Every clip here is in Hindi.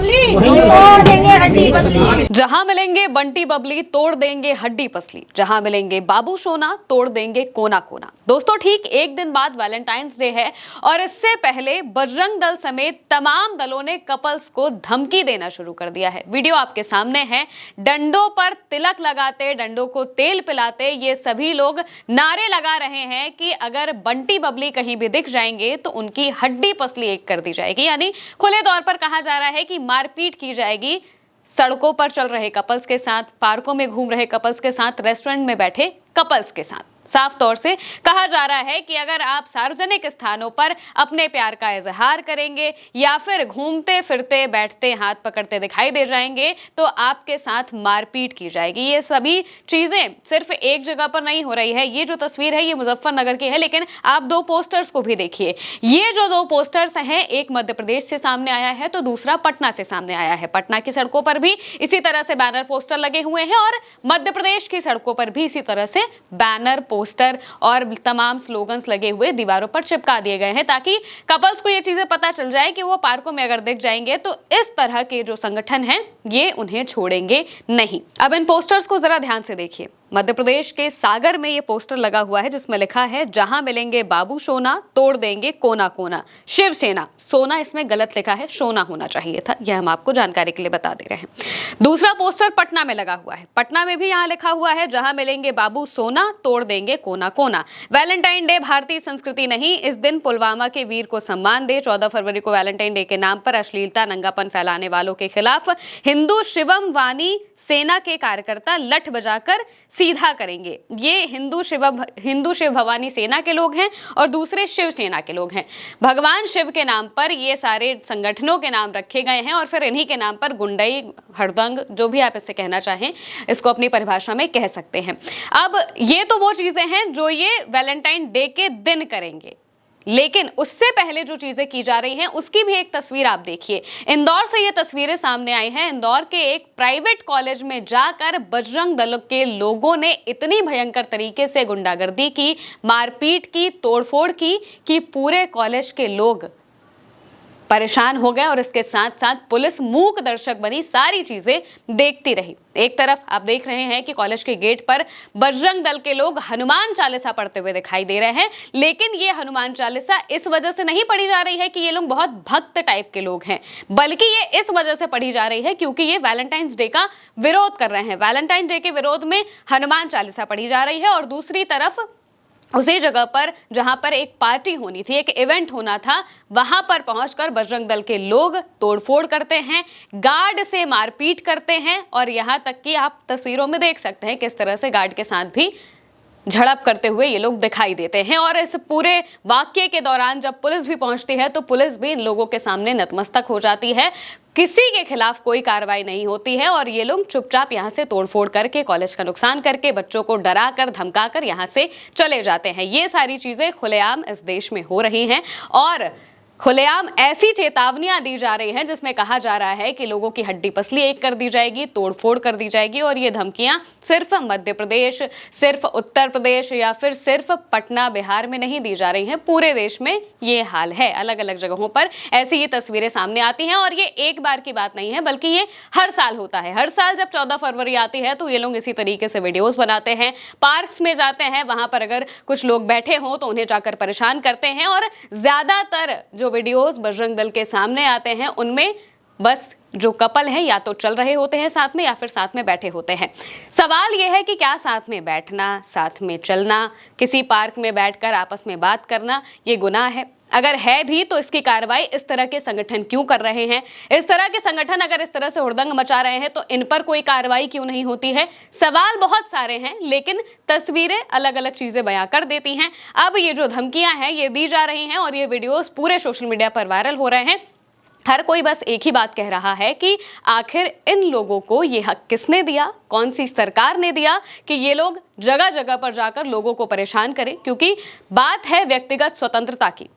बबली तोड़ देंगे हड्डी पसली। जहां मिलेंगे बंटी बबली तोड़ देंगे हड्डी पसली, जहां मिलेंगे बाबू सोना तोड़ देंगे कोना कोना। दोस्तों, ठीक एक दिन बाद वैलेंटाइंस डे है और इससे पहले बजरंग दल समेत तमाम दलों ने कपल्स को धमकी देना शुरू कर दिया है। वीडियो आपके सामने है। डंडों पर तिलक लगाते, डंडों को तेल पिलाते ये सभी लोग नारे लगा रहे हैं कि अगर बंटी बबली कहीं भी दिख जाएंगे तो उनकी हड्डी पसली एक कर दी जाएगी। यानी खुले तौर पर कहा जा रहा है कि मारपीट की जाएगी सड़कों पर चल रहे कपल्स के साथ, पार्कों में घूम रहे कपल्स के साथ, रेस्टोरेंट में बैठे कपल्स के साथ। साफ तौर से कहा जा रहा है कि अगर आप सार्वजनिक स्थानों पर अपने प्यार का इजहार करेंगे या फिर घूमते फिरते बैठते हाथ पकड़ते दिखाई दे जाएंगे तो आपके साथ मारपीट की जाएगी। ये सभी चीजें सिर्फ एक जगह पर नहीं हो रही है। ये जो तस्वीर है ये मुजफ्फरनगर की है, लेकिन आप दो पोस्टर्स को भी देखिए। ये जो दो पोस्टर्स हैं, एक मध्य प्रदेश से सामने आया है तो दूसरा पटना से सामने आया है। पटना की सड़कों पर भी इसी तरह से बैनर पोस्टर लगे हुए हैं और मध्य प्रदेश की सड़कों पर भी इसी तरह से बैनर पोस्टर और तमाम स्लोगन्स लगे हुए दीवारों पर चिपका दिए गए हैं ताकि कपल्स को ये चीजें पता चल जाए कि वो पार्कों में अगर दिख जाएंगे तो इस तरह के जो संगठन हैं ये उन्हें छोड़ेंगे नहीं। अब इन पोस्टर्स को जरा ध्यान से देखिए। मध्य प्रदेश के सागर में ये पोस्टर लगा हुआ है जिसमें लिखा है, जहां मिलेंगे बाबू सोना तोड़ देंगे कोना कोना, शिवसेना। सोना इसमें गलत लिखा है, सोना होना चाहिए था। यह हम आपको जानकारी के लिए बता दे रहे हैं। दूसरा पोस्टर पटना में लगा हुआ है। पटना में भी यहाँ लिखा हुआ है, जहां मिलेंगे बाबू सोना तोड़ देंगे कोना कोना। वैलेंटाइन डे भारतीय संस्कृति नहीं, इस दिन पुलवामा के वीर को सम्मान दे। 14 फरवरी को वैलेंटाइन डे के नाम पर अश्लीलता नंगापन फैलाने वालों के खिलाफ हिंदू शिवम वानी सेना के कार्यकर्ता लठ बजाकर सीधा करेंगे। ये हिंदू शिव भवानी सेना के लोग हैं और दूसरे शिवसेना के लोग हैं। भगवान शिव के नाम पर ये सारे संगठनों के नाम रखे गए हैं और फिर इन्हीं के नाम पर गुंडई, हड़दंग, जो भी आप इससे कहना चाहें, इसको अपनी परिभाषा में कह सकते हैं। अब ये तो वो चीजें हैं जो ये वैलेंटाइन डे के दिन करेंगे, लेकिन उससे पहले जो चीजें की जा रही हैं उसकी भी एक तस्वीर आप देखिए। इंदौर से ये तस्वीरें सामने आई हैं। इंदौर के एक प्राइवेट कॉलेज में जाकर बजरंग दल के लोगों ने इतनी भयंकर तरीके से गुंडागर्दी की, मारपीट की, तोड़फोड़ की कि पूरे कॉलेज के लोग परेशान हो गए और इसके साथ साथ पुलिस मूक दर्शक बनी, सारी चीजें देखती रही। एक तरफ आप देख रहे हैं कि कॉलेज के गेट पर बजरंग दल के लोग हनुमान चालीसा पढ़ते हुए दिखाई दे रहे हैं, लेकिन ये हनुमान चालीसा इस वजह से नहीं पढ़ी जा रही है कि ये लोग बहुत भक्त टाइप के लोग हैं, बल्कि ये इस वजह से पढ़ी जा रही है क्योंकि ये वैलेंटाइंस डे का विरोध कर रहे हैं। वैलेंटाइन डे के विरोध में हनुमान चालीसा पढ़ी जा रही है और दूसरी तरफ उसी जगह पर जहां पर एक पार्टी होनी थी, एक इवेंट होना था, वहां पर पहुंचकर बजरंग दल के लोग तोड़फोड़ करते हैं, गार्ड से मारपीट करते हैं और यहां तक कि आप तस्वीरों में देख सकते हैं किस तरह से गार्ड के साथ भी झड़प करते हुए ये लोग दिखाई देते हैं। और इस पूरे वाकये के दौरान जब पुलिस भी पहुंचती है तो पुलिस भी इन लोगों के सामने नतमस्तक हो जाती है। किसी के खिलाफ कोई कार्रवाई नहीं होती है और ये लोग चुपचाप यहाँ से तोड़फोड़ करके, कॉलेज का नुकसान करके, बच्चों को डरा कर धमका कर यहाँ से चले जाते हैं। ये सारी चीजें खुलेआम इस देश में हो रही हैं और खुलेआम ऐसी चेतावनियां दी जा रही हैं जिसमें कहा जा रहा है कि लोगों की हड्डी पसली एक कर दी जाएगी, तोड़फोड़ कर दी जाएगी। और ये धमकियां सिर्फ मध्य प्रदेश, सिर्फ उत्तर प्रदेश या फिर सिर्फ पटना बिहार में नहीं दी जा रही हैं, पूरे देश में ये हाल है। अलग अलग जगहों पर ऐसी ही तस्वीरें सामने आती हैं और ये एक बार की बात नहीं है बल्कि ये हर साल होता है। हर साल जब 14 फरवरी आती है तो ये लोग इसी तरीके से वीडियोस बनाते हैं, पार्क्स में जाते हैं, वहां पर अगर कुछ लोग बैठे हों तो उन्हें जाकर परेशान करते हैं और ज्यादातर जो वीडियोस बजरंग दल के सामने आते हैं उनमें बस जो कपल हैं या तो चल रहे होते हैं साथ में या फिर साथ में बैठे होते हैं। सवाल यह है कि क्या साथ में बैठना, साथ में चलना, किसी पार्क में बैठकर आपस में बात करना ये गुनाह है? अगर है भी तो इसकी कार्रवाई इस तरह के संगठन क्यों कर रहे हैं? इस तरह के संगठन अगर इस तरह से हुड़दंग मचा रहे हैं तो इन पर कोई कार्रवाई क्यों नहीं होती है? सवाल बहुत सारे हैं लेकिन तस्वीरें अलग अलग चीजें बयां कर देती हैं। अब ये जो धमकियां हैं ये दी जा रही हैं और ये वीडियोस पूरे सोशल मीडिया पर वायरल हो रहे हैं। हर कोई बस एक ही बात कह रहा है कि आखिर इन लोगों को ये हक किसने दिया, कौन सी सरकार ने दिया कि ये लोग जगह जगह पर जाकर लोगों को परेशान करें? क्योंकि बात है व्यक्तिगत स्वतंत्रता की।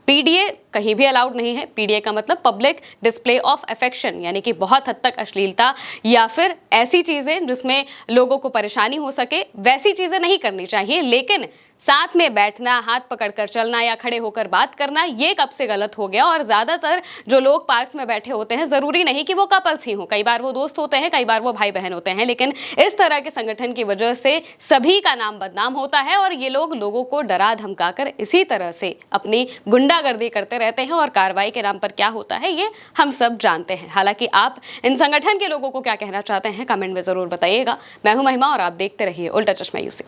पीडीए कहीं भी अलाउड नहीं है। पीडीए का मतलब पब्लिक डिस्प्ले ऑफ अफेक्शन, यानी कि बहुत हद तक अश्लीलता या फिर ऐसी चीजें जिसमें लोगों को परेशानी हो सके, वैसी चीजें नहीं करनी चाहिए। लेकिन साथ में बैठना, हाथ पकड़कर चलना या खड़े होकर बात करना, ये कब से गलत हो गया। और ज्यादातर जो लोग पार्क्स में बैठे होते हैं, जरूरी नहीं कि वो कपल्स ही हों, कई बार वो दोस्त होते हैं, कई बार वो भाई बहन होते हैं, लेकिन इस तरह के संगठन की वजह से सभी का नाम बदनाम होता है और ये लोग लोगों को डरा धमकाकर इसी तरह से अपनी गुंडागर्दी करते रहते हैं और कार्रवाई के नाम पर क्या होता है ये हम सब जानते हैं। हालांकि आप इन संगठन के लोगों को क्या कहना चाहते हैं कमेंट में जरूर बताइएगा। मैं हूं महिमा और आप देखते रहिए उल्टा चश्मा यूसी।